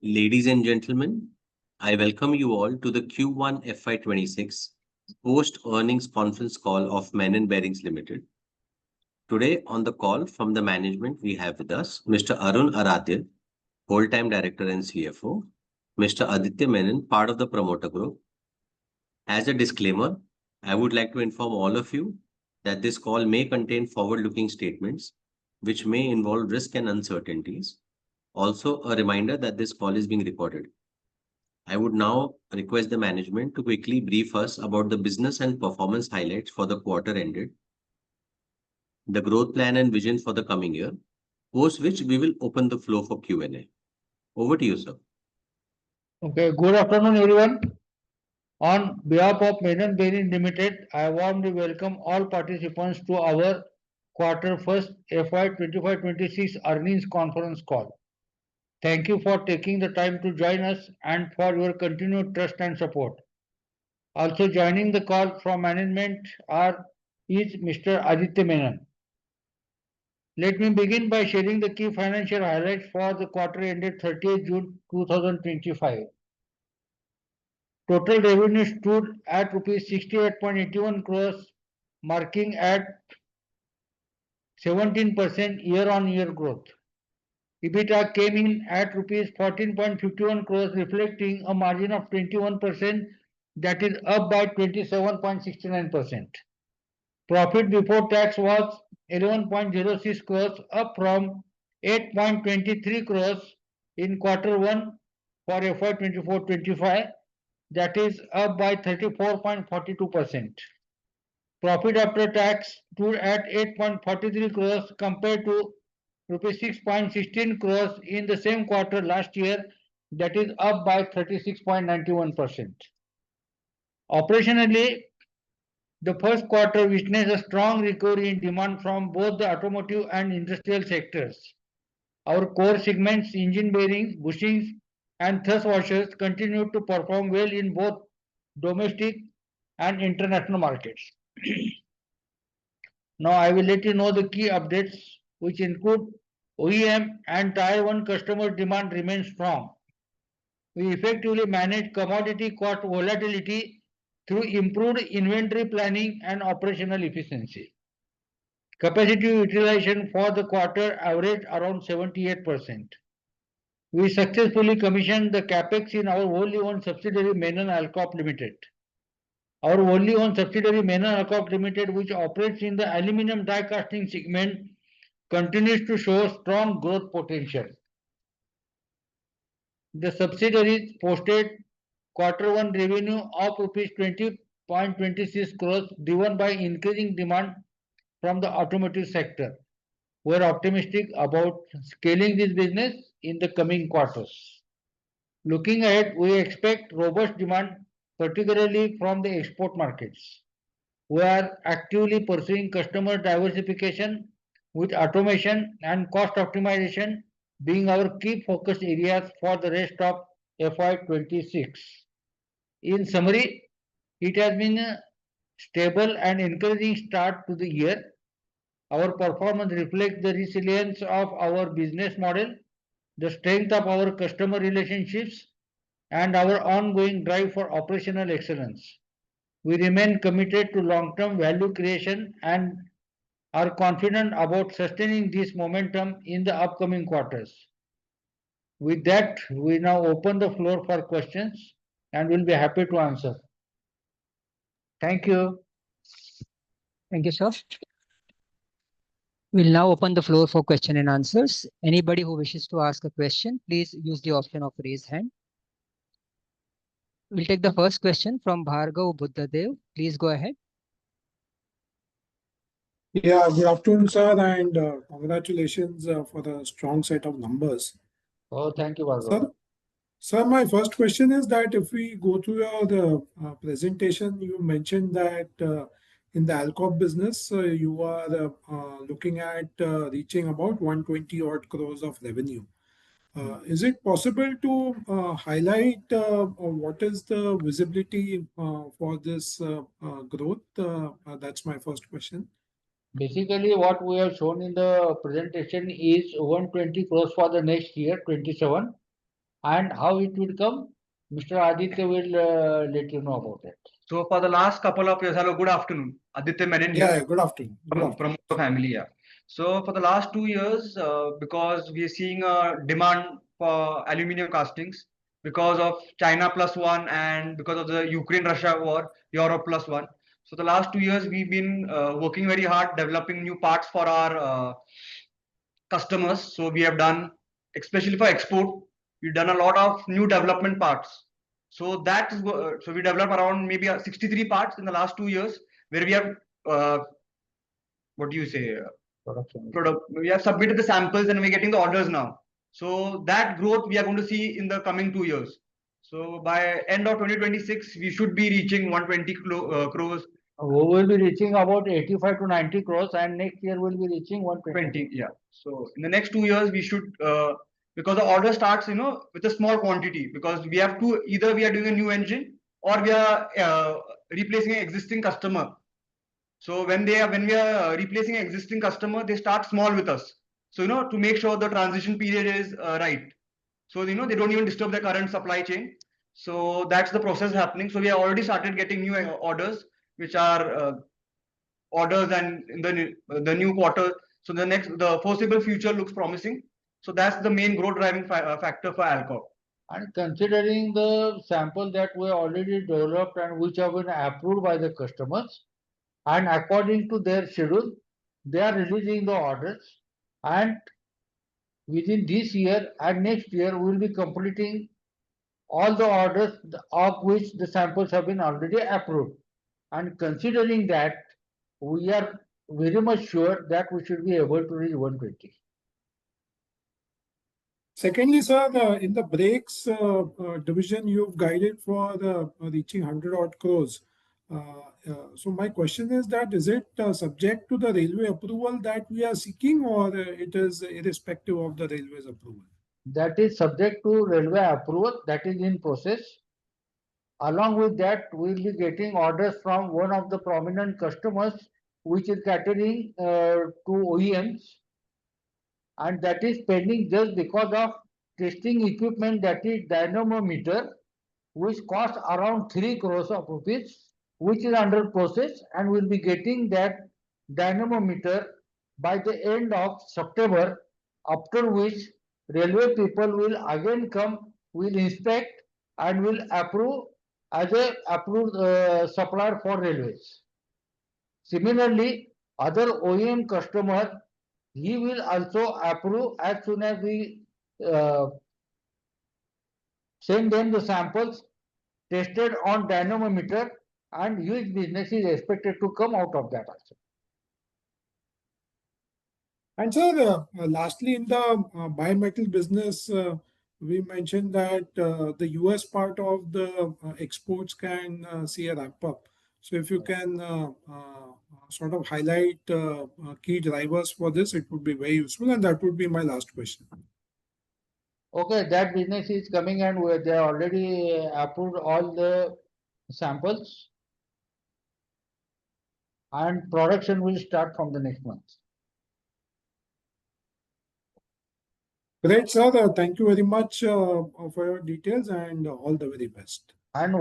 Ladies and gentlemen, I welcome you all to the Q1FY26 post-earnings conference call of Menon Bearings Limited. Today on the call from the management, we have with us Mr. Arun Aradhya, Whole-Time Director and CFO, Mr. Aditya Menon, part of the promoter group. As a disclaimer, I would like to inform all of you that this call may contain forward-looking statements which may involve risk and uncertainties. Also, a reminder that this call is being recorded. I would now request the management to quickly brief us about the business and performance highlights for the quarter ended, the growth plan and vision for the coming year, post which we will open the floor for Q&A. Over to you, sir. Okay, good afternoon, everyone. On behalf of Menon Bearings Limited, I warmly welcome all participants to our quarter first FY 25-26 earnings conference call. Thank you for taking the time to join us and for your continued trust and support. Also joining the call from management is Mr. Aditya Menon. Let me begin by sharing the key financial highlights for the quarter ended 30th June 2025. Total revenue stood at rupees 68.81 crores, marking at 17% year-on-year growth. EBITDA came in at rupees 14.51 crores, reflecting a margin of 21%, that is up by 27.69%. Profit before tax was 11.06 crores, up from 8.23 crores in quarter 1 for FY 24-25, that is up by 34.42%. Profit after tax stood at 8.43 crores compared to rupees 6.16 crores in the same quarter last year, that is up by 36.91%. Operationally, the first quarter witnessed a strong recovery in demand from both the automotive and industrial sectors. Our core segments, engine bearings, bushings, and thrust washers, continued to perform well in both domestic and international markets. Now, I will let you know the key updates, which include OEM and Tier 1 customer demand remains strong. We effectively manage commodity cost volatility through improved inventory planning and operational efficiency. Capacity utilization for the quarter averaged around 78%. We successfully commissioned the capex in our wholly owned subsidiary Menon Alcop Limited. Our wholly owned subsidiary Menon Alcop Limited, which operates in the aluminum die casting segment, continues to show strong growth potential. The subsidiaries posted quarter 1 revenue of rupees 20.26 crores, driven by increasing demand from the automotive sector. We are optimistic about scaling this business in the coming quarters. Looking ahead, we expect robust demand, particularly from the export markets. We are actively pursuing customer diversification, with automation and cost optimization being our key focus areas for the rest of FY26. In summary, it has been a stable and encouraging start to the year. Our performance reflects the resilience of our business model, the strength of our customer relationships, and our ongoing drive for operational excellence. We remain committed to long-term value creation and are confident about sustaining this momentum in the upcoming quarters. With that, we now open the floor for questions and will be happy to answer. Thank you. Thank you, sir. We'll now open the floor for question and answers. Anybody who wishes to ask a question, please use the option of raise hand. We'll take the first question from Bhargav Buddhadev. Please go ahead. Yeah, good afternoon, sir, and congratulations for the strong set of numbers. Oh, thank you, Bhargav. Sir, my first question is that if we go through the presentation, you mentioned that in the Alcop business, you are looking at reaching about 120 odd crores of revenue. Is it possible to highlight what is the visibility for this growth? That's my first question. Basically, what we have shown in the presentation is 120 crores for the next year, 27. and how it will come, Mr. Aditya will let you know about it. So for the last couple of years, hello, good afternoon. Aditya Menon here Yeah, good afternoon. Good from afternoon. the family. Yeah. So for the last 2 years, because we are seeing a demand for aluminium castings because of China plus one and because of the Ukraine-Russia war, Europe plus one. So the last 2 years, we've been working very hard developing new parts for our customers. So we have done, especially for export, we've done a lot of new development parts. So that is so we developed around maybe 63 parts in the last 2 years, where we have uh, what do you say product. We have submitted the samples and we're getting the orders now. So that growth we are going to see in the coming 2 years. So by end of 2026, we should be reaching 120 crores. We will be reaching about 85 to 90 crores, and next year we'll be reaching 120. 20, yeah. So in the next 2 years, we should because the order starts, with a small quantity, because we have to either we are doing a new engine or we are replacing an existing customer. So when we are replacing an existing customer, they start small with us. So to make sure the transition period is right. So they don't even disturb the current supply chain. So that's the process happening. So we have already started getting new orders, which are orders, and in the new quarter. So the foreseeable future looks promising. So that's the main growth driving factor for Alcock. And considering the sample that we already developed and which have been approved by the customers, and according to their schedule, they are releasing the orders, and within this year and next year we will be completing all the orders of which the samples have been already approved. And considering that, we are very much sure that we should be able to reach 120. Secondly, sir, in the brakes division, you've guided for the reaching 100 odd crores. So my question is that is it subject to the railway approval that we are seeking, or it is irrespective of the railway's approval? That is subject to railway approval, that is in process. Along with that, we will be getting orders from one of the prominent customers, which is catering to OEMs, and that is pending just because of testing equipment, that is dynamometer, which costs around 3 crores of rupees, which is under process, and will be getting that dynamometer by the end of September, after which railway people will again come, will inspect and will approve as a approved supplier for railways. Similarly, other OEM customer, he will also approve as soon as we send them the samples tested on dynamometer, and huge business is expected to come out of that also. And sir, lastly, in the bimetal business, we mentioned that the US part of the exports can see a ramp up. So if you can sort of highlight key drivers for this, it would be very useful. And that would be my last question. Okay, that business is coming, and they already approved all the samples, and production will start from the next month. Great, sir. Thank you very much for your details and all the very best. And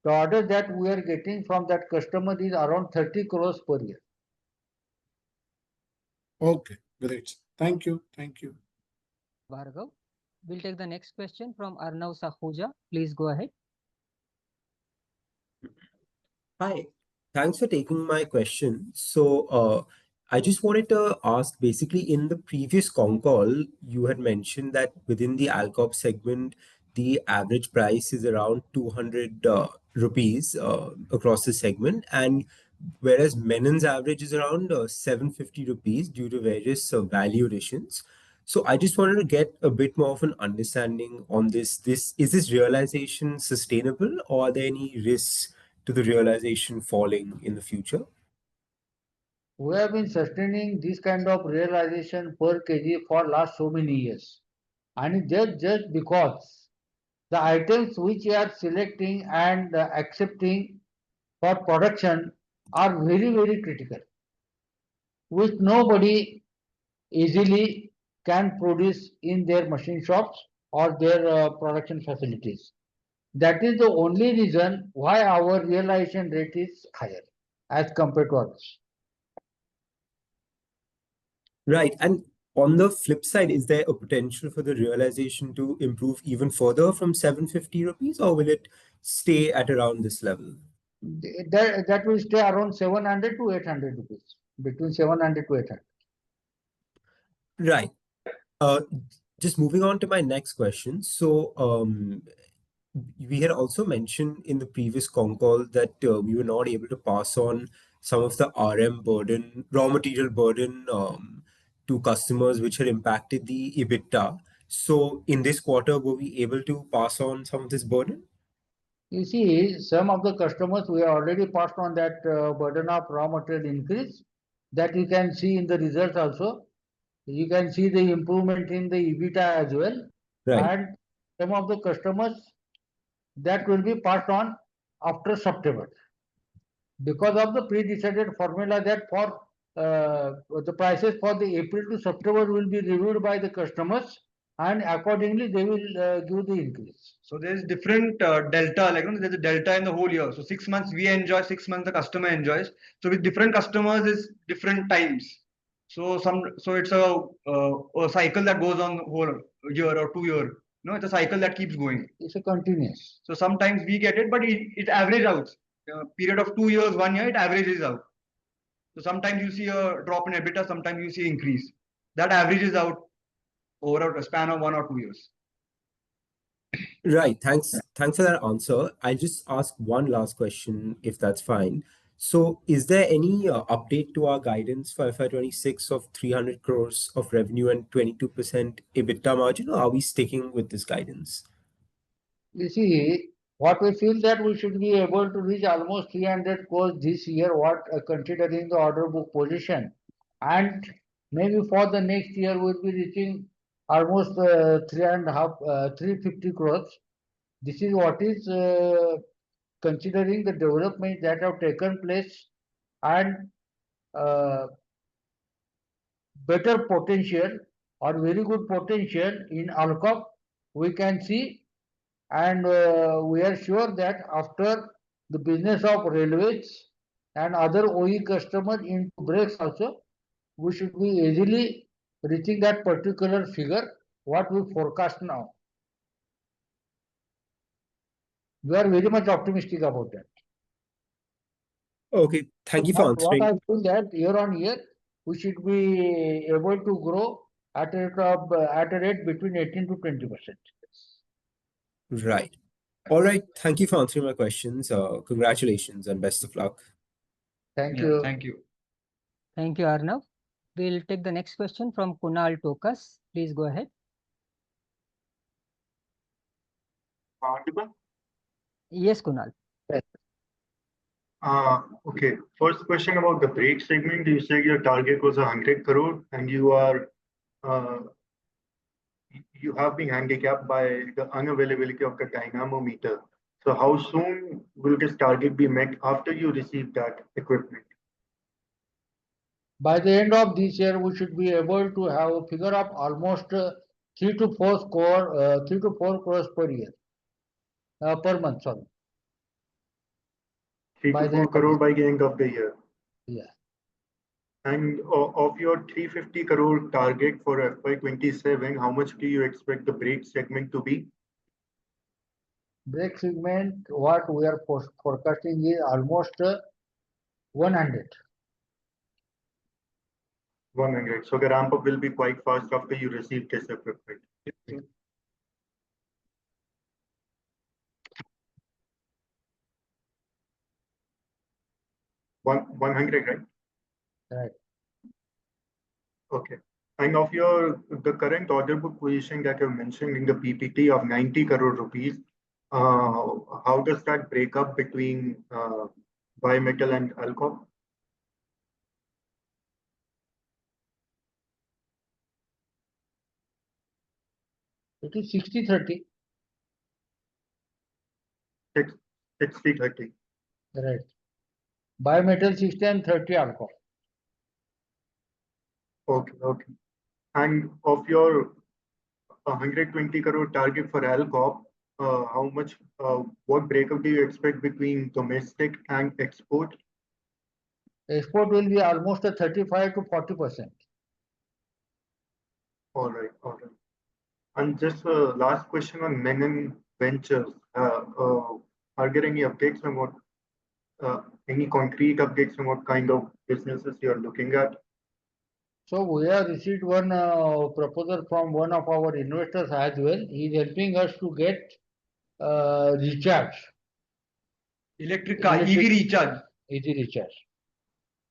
the order that we are getting from that customer is around 30 crores per year. Okay, great. Thank you. Thank you. Bhargav. We'll take the next question from Arnav Sahuja. Please go ahead. Hi, thanks for taking my question. So, I just wanted to ask, basically, in the previous con call, you had mentioned that within the Alcop segment, the average price is around 200 rupees across the segment, and whereas Menon's average is around 750 rupees due to various value additions. So I just wanted to get a bit more of an understanding on this. Is this realization sustainable, or are there any risks to the realization falling in the future? We have been sustaining this kind of realization per kg for last so many years, and just because the items which we are selecting and accepting for production are very, very critical, which nobody easily can produce in their machine shops or their production facilities. That is the only reason why our realization rate is higher as compared to others. Right. And on the flip side, is there a potential for the realization to improve even further from 750 rupees, or will it stay at around this level? That will stay around 700 to 800 rupees, between 700 to 800. Right. Just moving on to my next question. So, we had also mentioned in the previous con call that we were not able to pass on some of the RM burden, raw material burden, to customers, which had impacted the EBITDA. So, in this quarter, were we able to pass on some of this burden? You see, some of the customers we have already passed on that burden of raw material increase. That you can see in the results also. You can see the improvement in the EBITDA as well. Right. And some of the customers that will be passed on after September, because of the pre-decided formula that for the prices for the April to September will be reviewed by the customers, and accordingly they will give the increase. So there's different delta, like there's a delta in the whole year. So 6 months we enjoy, 6 months the customer enjoys. So with different customers is different times. So it's a cycle that goes on whole year or 2 year. It's a cycle that keeps going. It's a continuous. So sometimes we get it, but it averages out. Period of 2 years, 1 year, it averages out. So sometimes you see a drop in EBITDA, sometimes you see increase. That averages out over a span of 1 or 2 years. Right. Thanks for that answer. I'll just ask one last question, if that's fine. So, is there any update to our guidance for FY26 of 300 crores of revenue and 22% EBITDA margin, or are we sticking with this guidance? You see, what we feel that we should be able to reach almost 300 crores this year, what considering the order book position, and maybe for the next year we'll be reaching almost 350 crores. This is what is considering the development that have taken place and better potential or very good potential in Alcop we can see, and we are sure that after the business of railways and other OE customers into brakes also, we should be easily reaching that particular figure what we forecast now. We are very much optimistic about that. Okay, thank you for What I answering. feel that year on year we should be able to grow at a rate between 18 to 20%. Right. All right. Thank you for answering my questions. Congratulations and best of luck. Thank you. Thank you. Thank you, Arnav. We'll take the next question from Kunal Tokas. Please go ahead. Audible? Yes, Kunal. Okay. First question about the brake segment. You said your target was 100 crore and you have been handicapped by the unavailability of the dynamometer. So how soon will this target be met after you receive that equipment? By the end of this year, we should be able to have a figure of almost 3 to 4 crores per year, per month. Sorry. 3 By to the 4 end of crore the by the end of the year. Yeah. And of your 350 crore target for FY27, how much do you expect the brake segment to be? Brake segment, what we are forecasting is almost 100. 100. So the ramp up will be quite fast after you receive this equipment. 100, right? Right. Okay. And of the current order book position that you mentioned in the PPT of 90 crore rupees, how does that break up between bimetal and alcohol? It is 60-30. 60-30. Right. Bimetal 60 and 30 alcohol. Okay. And of your 120 crore target for Alcop, how much, what breakup do you expect between domestic and export? Export will be almost a 35 to 40%. All right, all right. And just a last question on Menon Ventures. Are there any updates on what, any concrete updates on what kind of businesses you are looking at? So we have received one proposal from one of our investors as well. He is helping us to get recharge, Electric car, EV Electric- recharge. easy recharge.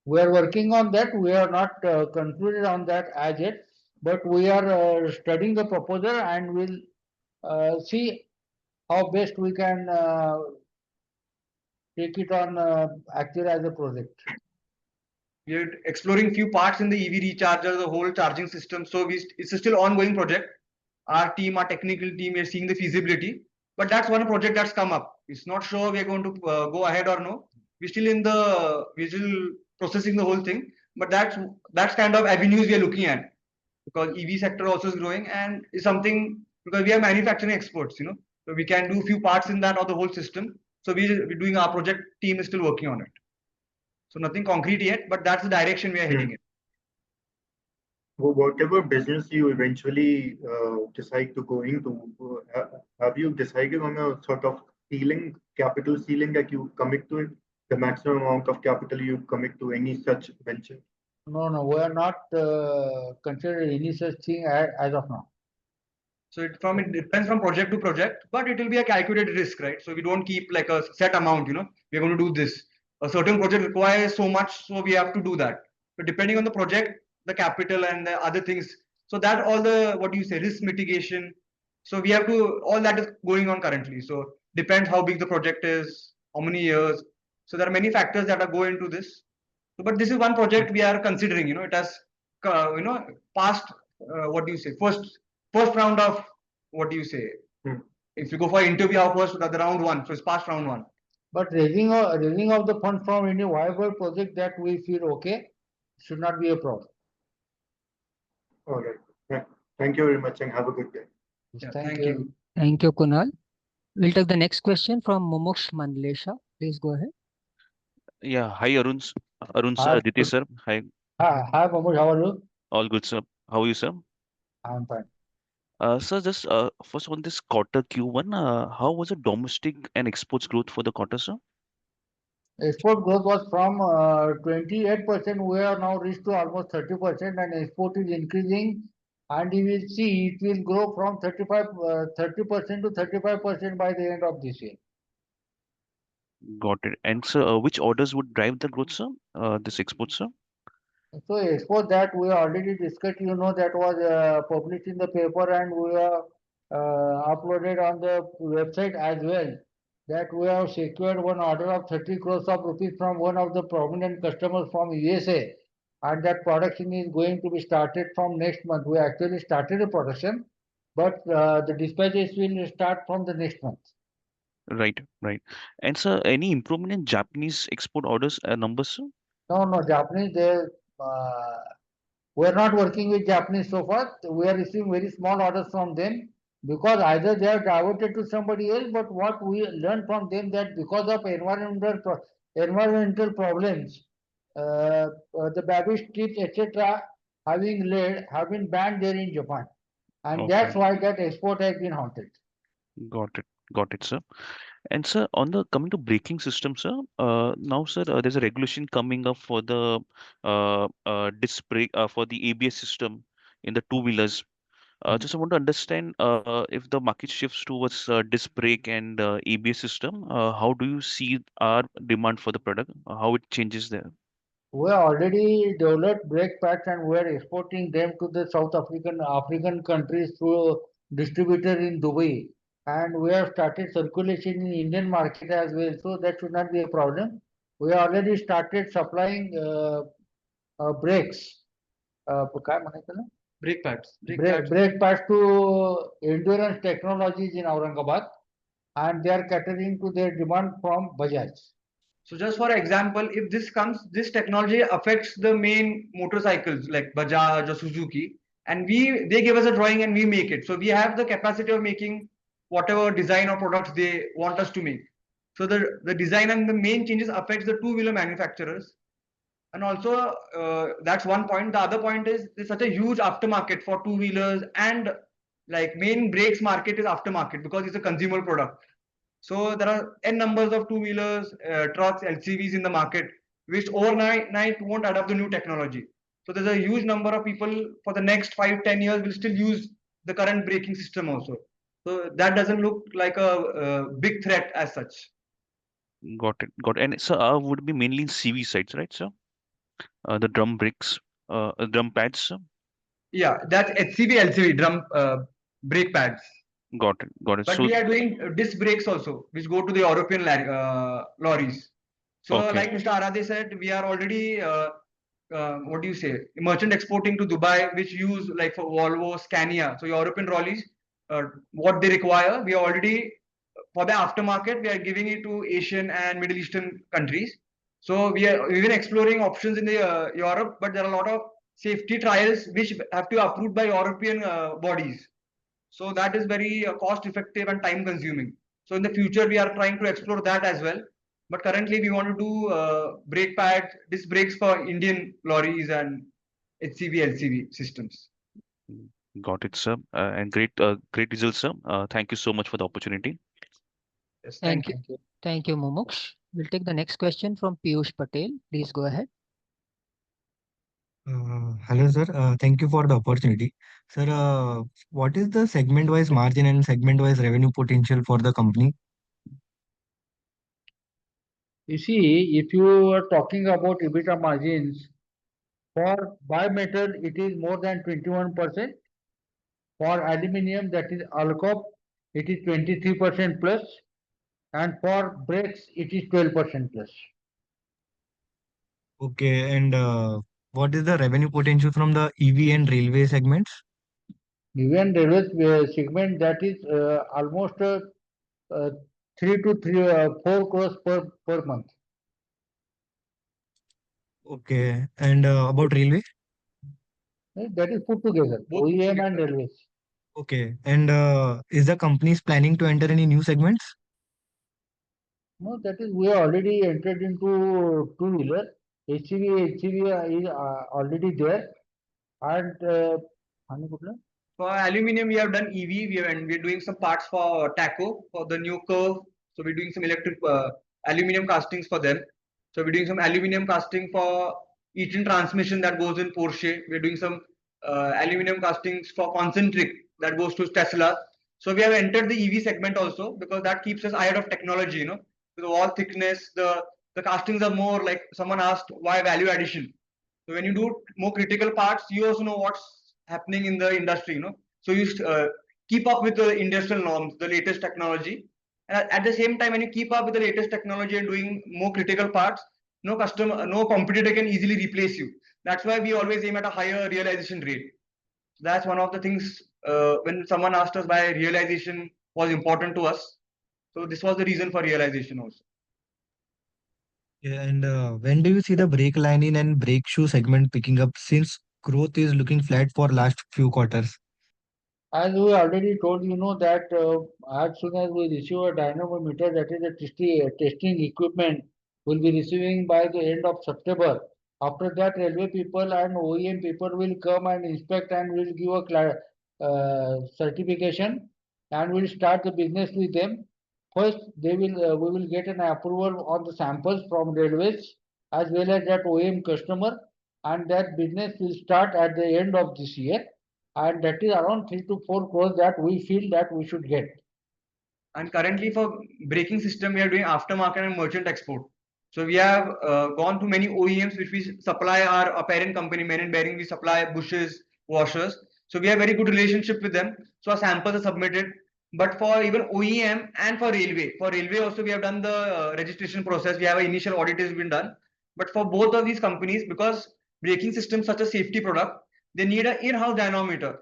We are working on that. We are not concluded on that as yet, but we are studying the proposal and will see how best we can take it on actually as a project. We are exploring few parts in the EV recharger, the whole charging system. So it's a still ongoing project. Our team, our technical team, we are seeing the feasibility. But that's one project that's come up. It's not sure we are going to go ahead or no. We're still processing the whole thing. But that's kind of avenues we are looking at, because EV sector also is growing and is something, because we are manufacturing experts, so we can do few parts in that or the whole system. So we're doing, our project team is still working on it. So nothing concrete yet, but that's the direction we are heading in. Whatever business you eventually decide to go into, have you decided on a sort of ceiling, capital ceiling that you commit to it, the maximum amount of capital you commit to any such venture? No, we are not considering any such thing as of now. So it depends from project to project, but it will be a calculated risk, right? So we don't keep like a set amount, we're going to do this. A certain project requires so much, so we have to do that. So depending on the project, the capital and the other things, so that all the, what do you say, risk mitigation. So we have to, all that is going on currently. So depends how big the project is, how many years. So there are many factors that are go into this. So, but this is one project we are considering. It has, passed. What do you say? First round of, what do you say? If you go for interview, our first the round one, so it's past round one. But raising of the funds from any viable project that we feel okay should not be a problem. All right. Thank you very much and have a good day. Yeah, Thank you. Thank you, Kunal. We'll take the next question from Mumuksh Mandlesha. Please go ahead. Yeah, hi Arun, Hi. sir, Aditi sir. Hi, Hi, Pamuj, how are you? all good, sir. How are you, sir? I'm fine. Sir, just first on this quarter Q1, how was the domestic and exports growth for the quarter, sir? Export growth was from 28%. We are now reached to almost 30%, and export is increasing. And you will see it will grow from 30% to 35% by the end of this year. Got it. And sir, which orders would drive the growth, sir? This export, sir? So export that we already discussed, that was published in the paper and we have uploaded on the website as well. That we have secured one order of 30 crores of rupees from one of the prominent customers from USA, and that production is going to be started from next month. We actually started the production, but the dispatches will start from the next month. Right, right. And sir, any improvement in Japanese export orders numbers, sir? No, Japanese, we are not working with Japanese so far. We are receiving very small orders from them because either they are diverted to somebody else, but what we learned from them that because of environmental problems, the baby strips, etc., having laid have been banned there in Japan, and Okay. that's why that export has been halted. Got it, sir. And sir, on the coming to braking system, sir, now, sir, there's a regulation coming up for the disc brake for the ABS system in the two-wheelers. Just I want to understand if the market shifts towards disc brake and ABS system, how do you see our demand for the product? How it changes there? We have already developed brake pads and we are exporting them to the South African countries through distributor in Dubai. And we have started circulation in Indian market as well, so that should not be a problem. We already started supplying brakes. काय म्हणायचं ना? Brake pads. Brake pads to Endurance Technologies in Aurangabad, and they are catering to their demand from Bajaj. So just for example, if this technology affects the main motorcycles like Bajaj or Suzuki, and they give us a drawing and we make it. So we have the capacity of making whatever design or products they want us to make. So the design and the main changes affects the two-wheeler manufacturers. And also that's one point. The other point is there's such a huge aftermarket for two-wheelers, and like main brakes market is aftermarket because it's a consumer product. So there are n numbers of two-wheelers, trucks, LCVs in the market, which overnight won't adapt the new technology. So there's a huge number of people for the next 5-10 years will still use the current braking system also. So that doesn't look like a big threat as such. Got it. Got it. And so would be mainly in CV sites, right, sir? The drum brakes, drum pads, sir? Yeah, that's HCV, LCV drum brake pads. Got it. Got it. But So, we are doing disc brakes also, which go to the European lorries. So, okay. like Mr. Aradhe said, we are already what do you say, merchant exporting to Dubai, which use like for Volvo, Scania. So European lorries, what they require, we are already for the aftermarket, we are giving it to Asian and Middle Eastern countries. So we are even exploring options in the Europe, but there are a lot of safety trials which have to be approved by European bodies. So that is very cost effective and time consuming. So in the future, we are trying to explore that as well. But currently, we want to do brake pads, disc brakes for Indian lorries and HCV, LCV systems. Got it, sir. And great results, sir. Thank you so much for the opportunity. Yes, Thank you. thank you. Thank you, Mumuksh. We'll take the next question from Piyush Patel. Please go ahead. Hello, sir. Thank you for the opportunity. Sir, what is the segment-wise margin and segment-wise revenue potential for the company? You see, if you are talking about EBITDA margins, for bimetal, it is more than 21%. For aluminum, that is alcohol, it is 23% plus. And for brakes, it is 12% plus. Okay, and what is the revenue potential from the EV and railway segments? Even railway segment, that is almost uh, 4 crores per month. Okay, and about railway? That is put together, Both OEM and railways. Okay, and is the company planning to enter any new segments? No, that is we are already entered into two-wheeler. HCV is already there. And For aluminum, we have done EV. We're doing some parts for Taco for the new curve. So we're doing some electric aluminum castings for them. So we're doing some aluminum casting for Eaton transmission that goes in Porsche. We're doing some aluminum castings for concentric that goes to Tesla. So we have entered the EV segment also because that keeps us ahead of technology. The wall thickness, the castings are more like someone asked why value addition. So when you do more critical parts, you also know what's happening in the industry. So you keep up with the industrial norms, the latest technology. And at the same time, when you keep up with the latest technology and doing more critical parts, no competitor can easily replace you. That's why we always aim at a higher realization rate. That's one of the things when someone asked us why realization was important to us. So this was the reason for realization also. Yeah, and when do you see the brake lining and brake shoe segment picking up since growth is looking flat for last few quarters? as we already told that as soon as we receive a dynamometer, that is a testing equipment, will be receiving by the end of September. After that, railway people and OEM people will come and inspect and will give a certification and will start the business with them. First, we will get an approval on the samples from railways as well as that OEM customer, and that business will start at the end of this year, and that is around 3 to 4 crores that we feel that we should get. And currently for braking system, we are doing aftermarket and merchant export. So we have gone to many OEMs which we supply our parent company, Menon Bearing, we supply bushes, washers. So we have very good relationship with them. So our samples are submitted. But for even OEM and for railway also we have done the registration process. We have an initial audit has been done. But for both of these companies, because braking system is such a safety product, they need an in-house dynamometer.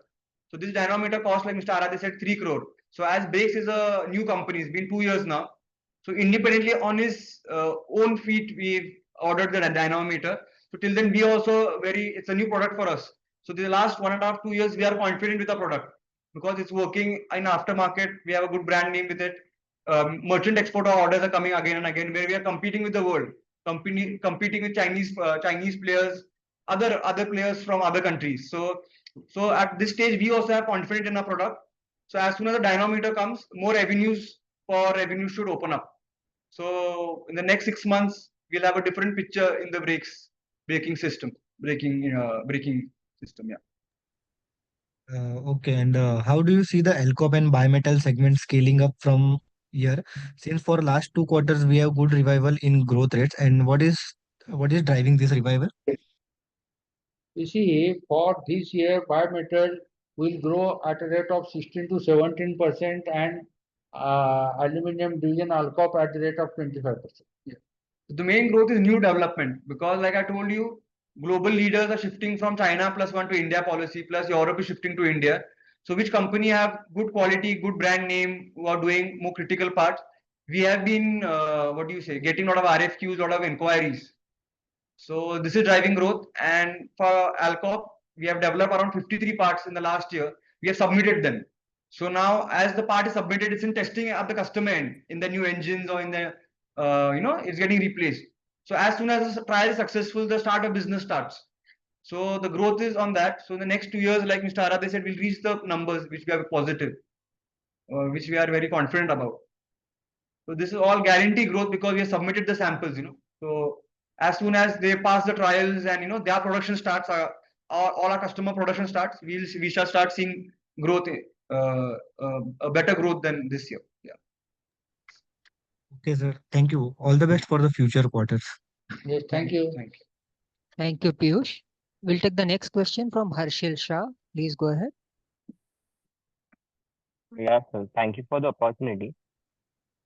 So this dynamometer cost, like Mr. Aradhe said, 3 crore. So as Brakes is a new company, it's been 2 years now. So independently on his own feet, we've ordered the dynamometer. So till then, it's a new product for us. So the last 1.5 to 2 years, we are confident with the product because it's working in aftermarket. We have a good brand name with it. Merchant export orders are coming again and again, where we are competing with the world, competing with Chinese players, other players from other countries. So at this stage, we also have confidence in our product. So as soon as the dynamometer comes, more avenues for revenue should open up. So in the next 6 months, we'll have a different picture in the braking system, braking system. Yeah. Okay, and how do you see the Alcop and bimetal segment scaling up from here? Since for last 2 quarters we have good revival in growth rates, and what is driving this revival? You see, for this year, bimetal will grow at a rate of 16 to 17%, and aluminum division Alcop at the rate of 25%. The main growth is new development because, like I told you, global leaders are shifting from China plus one to India policy, plus Europe is shifting to India. So, which company have good quality, good brand name, who are doing more critical parts? We have been, what do you say, getting a lot of RFQs, a lot of inquiries. So, this is driving growth. And for Alcop, we have developed around 53 parts in the last year. We have submitted them. So now, as the part is submitted, it's in testing at the customer end in the new engines or in the it's getting replaced. So as soon as the trial is successful, the start of business starts. So the growth is on that. So in the next 2 years, like Mr. Arade said, we'll reach the numbers which we are positive, which we are very confident about. So this is all guarantee growth because we have submitted the samples. So as soon as they pass the trials and their production starts, all our customer production starts, we shall start seeing growth, a better growth than this year. Yeah. Okay, sir. Thank you. All the best for the future quarters. Yes, thank you. Thank you. Thank you, Piyush. We'll take the next question from Harshil Shah. Please go ahead. Yeah, sir. Thank you for the opportunity.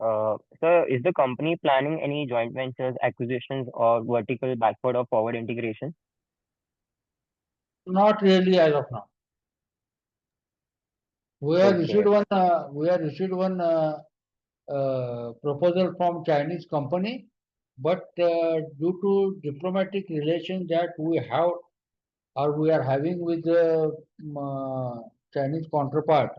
Sir, is the company planning any joint ventures, acquisitions, or vertical backward or forward integration? Not really as of now. We have Okay. received one proposal from Chinese company, but due to diplomatic relations that we have or we are having with the Chinese counterpart,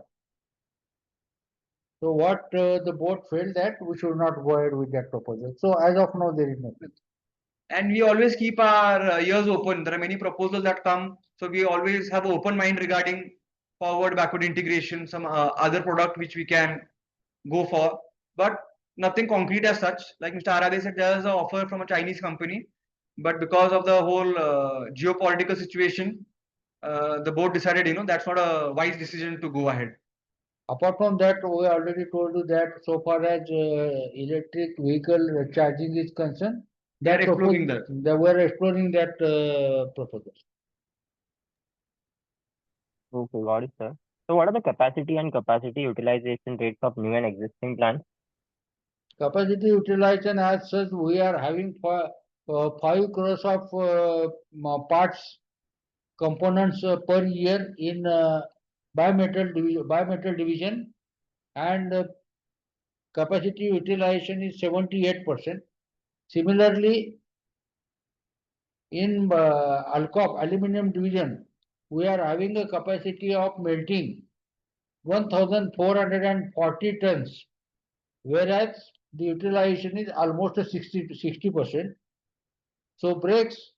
so what the board felt that we should not go ahead with that proposal. So as of now, there is nothing. And we always keep our ears open. There are many proposals that come, so we always have an open mind regarding forward backward integration, some other product which we can go for, but nothing concrete as such. Like Mr. Arade said, there is an offer from a Chinese company, but because of the whole geopolitical situation, the board decided that's not a wise decision to go ahead. Apart from that, we already told you that so far as electric vehicle charging is concerned, We are exploring that. We are exploring that proposal. Okay, got it, sir. So, what are the capacity and capacity utilization rates of new and existing plants? Capacity utilization as such, we are having 5 crores of parts components per year in bimetal division, and capacity utilization is 78%. Similarly, in Alcop aluminum division, we are having a capacity of melting 1,440 tons, whereas the utilization is almost 60%. So brakes,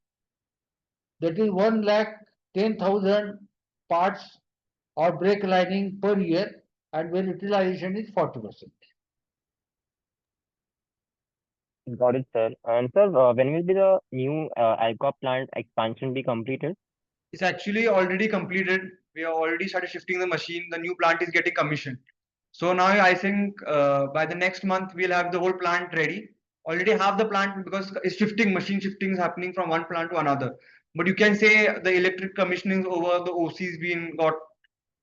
that is 1,10,000 parts or brake lining per year, and where utilization is 40%. Got it, sir. And sir, when will be the new Alcop plant expansion be completed? It's actually already completed. We have already started shifting the machine. The new plant is getting commissioned. So now I think by the next month we'll have the whole plant ready. Already have the plant because it's machine shifting is happening from one plant to another. But you can say the electric commissioning over the OCs being got.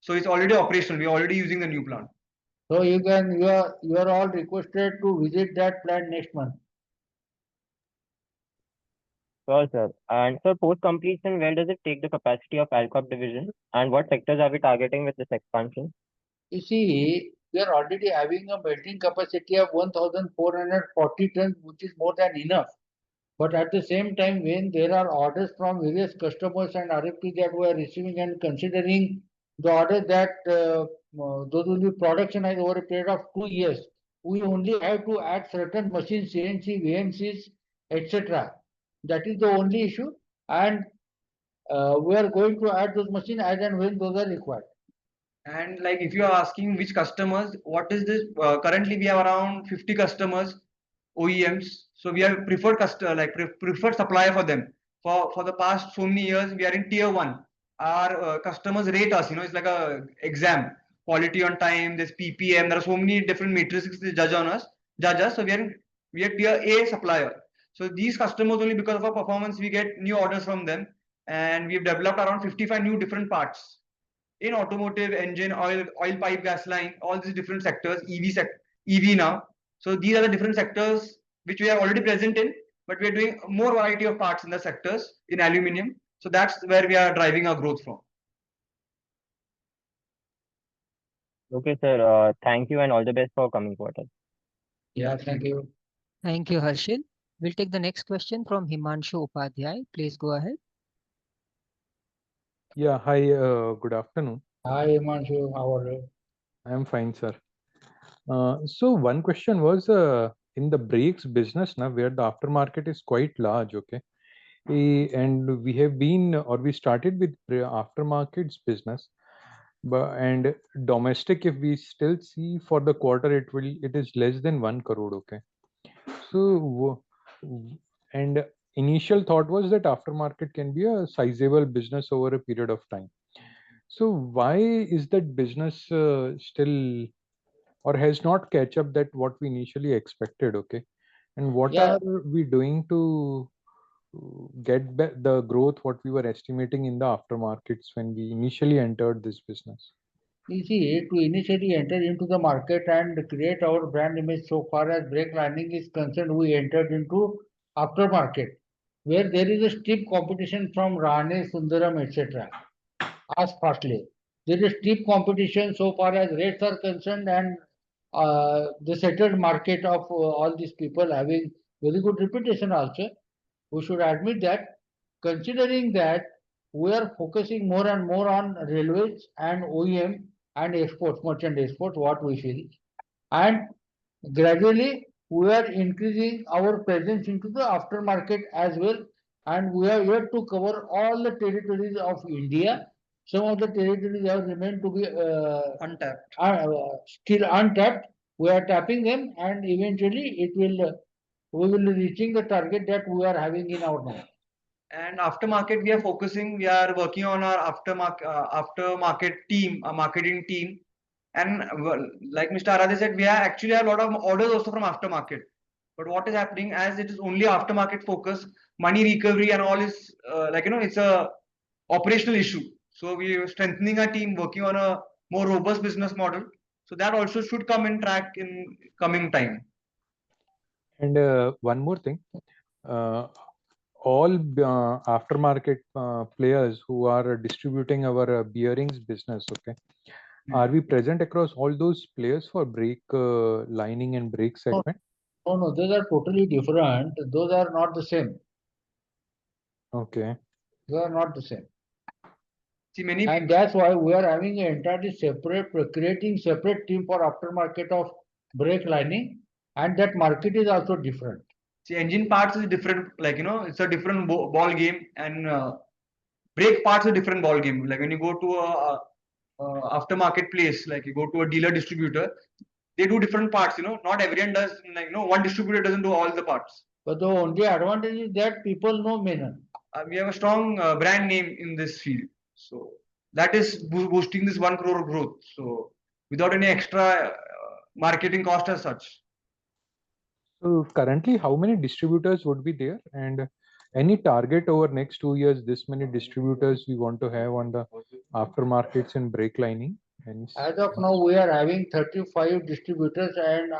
So it's already operational. We're already using the new plant. So you are all requested to visit that plant next month. Sure, sir. And sir, post completion, where does it take the capacity of Alcop division, and what sectors are we targeting with this expansion? You see, we are already having a melting capacity of 1,440 tons, which is more than enough. But at the same time, when there are orders from various customers and RFP that we are receiving and considering the order that those will be productionized over a period of 2 years, we only have to add certain machines, CNC, VMCs, etc. That is the only issue, and we are going to add those machines as and when those are required. And like if you are asking which customers, what is this? Currently we have around 50 customers, OEMs. So we are preferred customer, like preferred supplier for them. For the past so many years, we are in tier one. Our customers rate us. It's like a exam, quality on time. There's PPM. There are so many different matrices they judge on us, judge us. So we are tier A supplier. So these customers, only because of our performance, we get new orders from them, and we've developed around 55 new different parts in automotive, engine, oil pipe, gas line, all these different sectors, EV now. So these are the different sectors which we are already present in, but we are doing more variety of parts in the sectors in aluminium. So that's where we are driving our growth from. Okay, sir. Thank you and all the best for coming quarter. Yeah, thank you. Thank you, Harshil. We'll take the next question from Himanshu Upadhyay. Please go ahead. Yeah, hi, good afternoon. Hi, Himanshu, how are you? I am fine, sir. So one question was in the brakes business now, where the aftermarket is quite large, okay? And we have been, or we started with aftermarkets business, and domestic, if we still see for the quarter, it is less than 1 crore, okay? So, and initial thought was that aftermarket can be a sizable business over a period of time. So why is that business still or has not catch up that what we initially expected? Okay, and what Yeah. are we doing to get the growth what we were estimating in the aftermarkets when we initially entered this business? You see, to initially enter into the market and create our brand image so far as brake lining is concerned, we entered into aftermarket, where there is a steep competition from Rane, Sundaram, etc. As firstly, there is steep competition so far as rates are concerned, and the settled market of all these people having very good reputation also. We should admit that, considering that we are focusing more and more on railways and OEM and exports, merchant exports, what we feel. And gradually, we are increasing our presence into the aftermarket as well. And we are yet to cover all the territories of India. Some of the territories have remained to be Untapped. Still untapped. We are tapping them, and eventually we will be reaching the target that we are having in our mind. And aftermarket, we are focusing. We are working on our aftermarket team, a marketing team. And like Mr. Aradhe said, we actually have a lot of orders also from aftermarket. But what is happening, as it is only aftermarket focus, money recovery and all is it's a operational issue. So we are strengthening our team, working on a more robust business model. So that also should come in track in coming time. And one more thing, all aftermarket players who are distributing our bearings business, okay, are we present across all those players for brake lining and brake segment? No, those are totally different. Those are not the same. Okay. They are not the same. See, many And that's why we are having an entirely separate, creating separate team for aftermarket of brake lining, and that market is also different. See, engine parts is different, it's a different ball game, and brake parts are different ball game. Like when you go to a aftermarket place, like you go to a dealer distributor, they do different parts. Not everyone does. One distributor doesn't do all the parts. But the only advantage is that people know Menon. We have a strong brand name in this field, so that is boosting this 1 crore growth. So without any extra marketing cost as such. So currently, how many distributors would be there, and any target over next 2 years? This many distributors we want to have on the aftermarkets and brake lining. As of now, we are having 35 distributors, and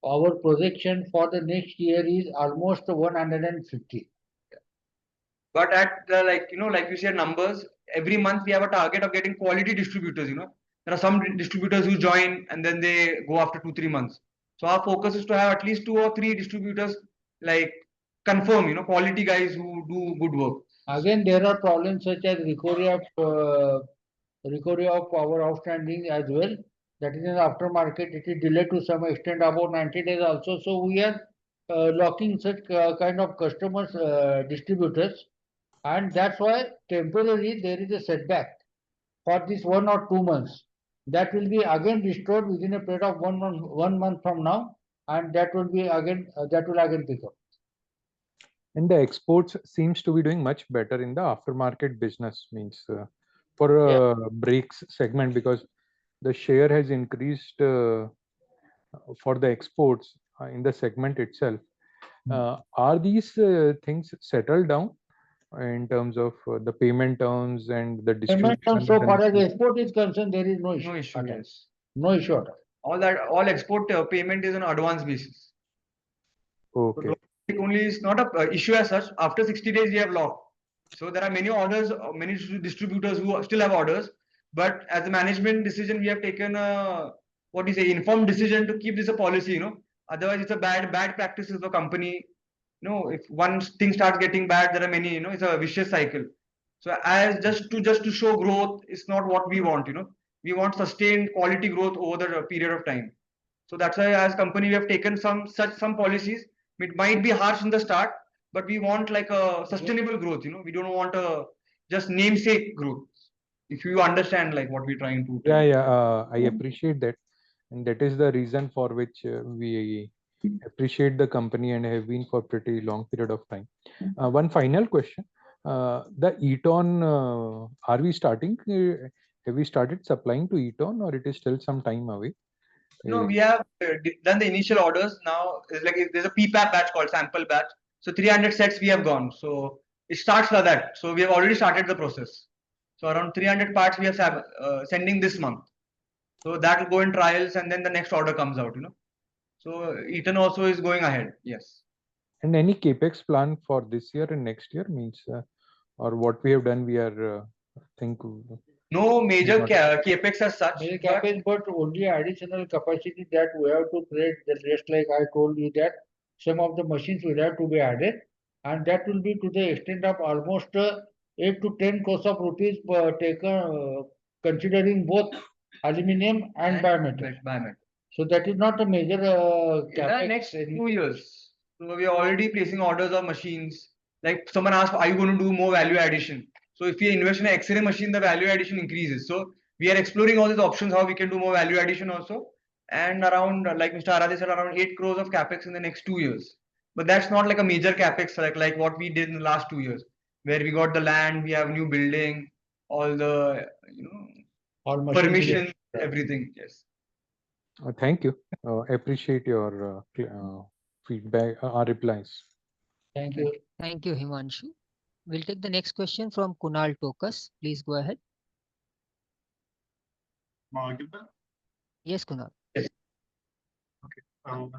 our projection for the next year is almost 150. But at the like you said numbers, every month we have a target of getting quality distributors. There are some distributors who join and then they go after 2-3 months. So our focus is to have at least 2 or 3 distributors like confirm, quality guys who do good work. Again, there are problems such as recovery of our outstanding as well. That is in the aftermarket. It is delayed to some extent, about 90 days also. So we are locking such kind of customers, distributors, and that's why temporarily there is a setback for this 1 or 2 months. That will be again restored within a period of 1 month from now, and that will again pick up. And the exports seems to be doing much better in the aftermarket business, means for brakes segment, because the share has increased for the exports in the segment itself. Are these things settled down in terms of the payment terms and the Payment distribution? terms, so far as export is concerned, there is no issue. No issue, yes. No issue at all. All export payment is on advance basis. Okay. So only is not a issue as such. After 60 days, we have locked. So there are many orders, many distributors who still have orders. But as a management decision, we have taken a informed decision to keep this a policy. Otherwise it's a bad practices for company. If one thing starts getting bad, there are many. It's a vicious cycle. So as just to show growth is not what we want. We want sustained quality growth over the period of time. So that's why as company we have taken some policies. It might be harsh in the start, but we want like a sustainable growth. We don't want a just namesake growth. If you understand like what we're trying to tell. I appreciate that, and that is the reason for which we appreciate the company and have been for pretty long period of time. One final question: the Eton, are we starting? Have we started supplying to Eton, or it is still some time away? No, we have done the initial orders. Now it's like there's a PPAP batch called sample batch. So 300 sets we have gone. So it starts like that. So we have already started the process. So around 300 parts we are sending this month. So that will go in trials and then the next order comes out. So Eton also is going ahead. Yes. And any capex plan for this year and next year, means, or what we have done, we are think. No major capex as such. Major capex, but only additional capacity that we have to create. Just like I told you that some of the machines will have to be added, and that will be to the extent of almost 8 to 10 crores of rupees taken, considering both aluminium and bimetal. So that is not a major capex. In the next 2 years. So we are already placing orders of machines. Like someone asked, are you going to do more value addition? So if we invest in an X-ray machine, the value addition increases. So we are exploring all these options, how we can do more value addition also. And around, like Mr. Aradhe said, around 8 crores of capex in the next 2 years. But that's not like a major capex like what we did in the last 2 years, where we got the land, we have new building, all the all permission, everything. Yes. Thank you. Appreciate your feedback, replies. Thank you. Thank you, Himanshu. We'll take the next question from Kunal Tokas. Please go ahead. Yes, Kunal. Yes. Okay.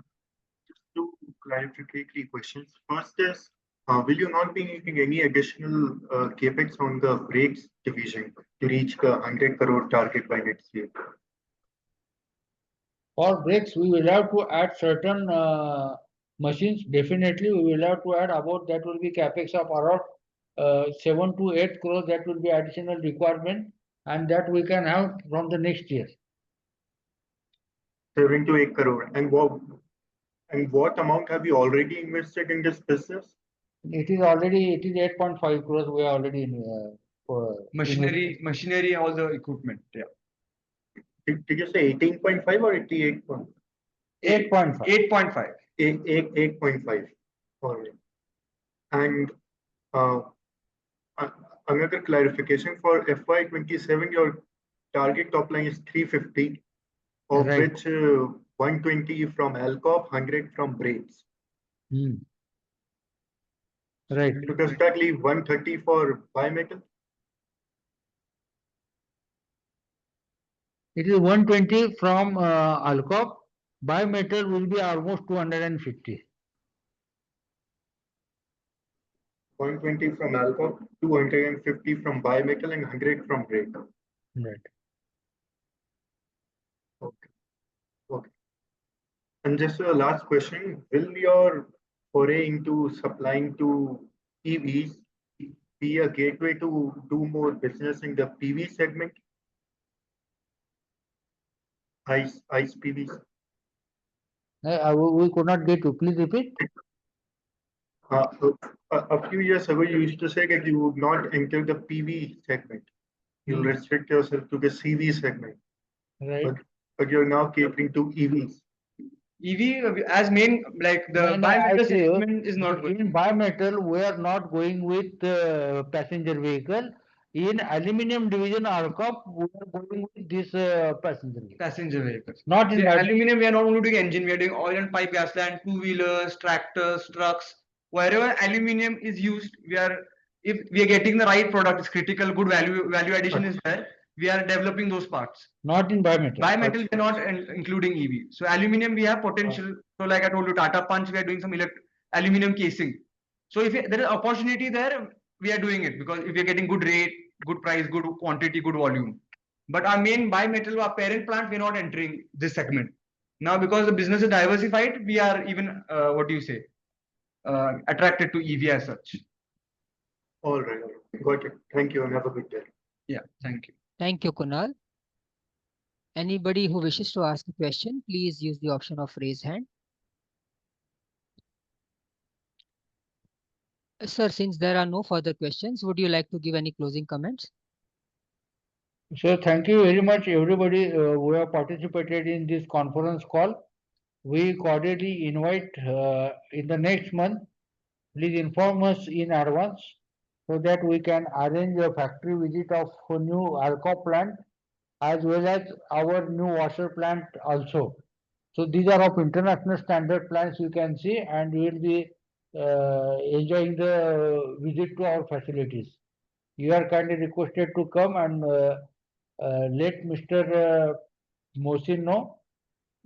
Two clarificatory questions. First is, will you not be needing any additional capex on the brakes division to reach the 100 crore target by next year? For brakes, we will have to add certain machines. Definitely, we will have to add about that will be capex of around 7 to 8 crores. That will be additional requirement, and that we can have from the next year. 7 to 8 crore. And what amount have you already invested in this business? It is 8.5 crores. We are already in machinery, all the equipment. Yeah. Did you say 18.5 or 88? 8.5. 8.5. 8.5. All right. And another clarification for FY27, your target top line is 350, of Right. which 120 from Alcop, 100 from brakes. Right. So does that leave 130 for bimetal? It is 120 from Alcop. Bimetal will be almost 250. 120 from Alcop, 250 from bimetal, and 100 from brake. Right. Okay. Okay. And just a last question: will your foray into supplying to EVs be a gateway to do more business in the PV segment? ICE PVs? We could not get you. Please repeat. A few years ago, you used to say that you would not enter the PV segment. You'll restrict yourself to the CV segment. Right. But you're now catering to EVs. EV as main, like the No, I bimetal say you, segment is not good. in bimetal, we are not going with passenger vehicle. In aluminum division RCOP, we are going with this passenger vehicle. Passenger vehicles. Not in Yeah, aluminum, we are not only doing engine, we are doing oil and pipe gas line, two-wheelers, tractors, trucks. Wherever aluminum is used, if we are getting the right product, it's critical, good value addition is there, we are developing those parts. Not in bimetal. Bimetal, we are not including EV. So aluminum, we have potential. So like I told you, Tata Punch, we are doing some aluminum casing. So if there is opportunity there, we are doing it because if we are getting good rate, good price, good quantity, good volume. But our main bimetal, our parent plant, we're not entering this segment. Now, because the business is diversified, we are even, attracted to EV as such. All right. Got it. Thank you and have a good day. Yeah, thank you. Thank you, Kunal. Anybody who wishes to ask a question, please use the option of raise hand. Sir, since there are no further questions, would you like to give any closing comments? So thank you very much, everybody who have participated in this conference call. We cordially invite in the next month, please inform us in advance so that we can arrange a factory visit of a new ARCO plant as well as our new washer plant also. So these are of international standard plants you can see, and we will be enjoying the visit to our facilities. You are kindly requested to come and let Mr. Mohsin know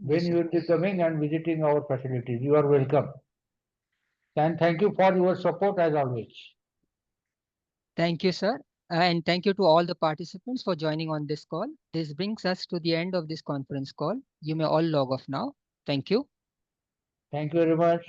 when you will be coming and visiting our facilities. You are welcome. And thank you for your support as always. Thank you, sir. And thank you to all the participants for joining on this call. This brings us to the end of this conference call. You may all log off now. Thank you. Thank you very much.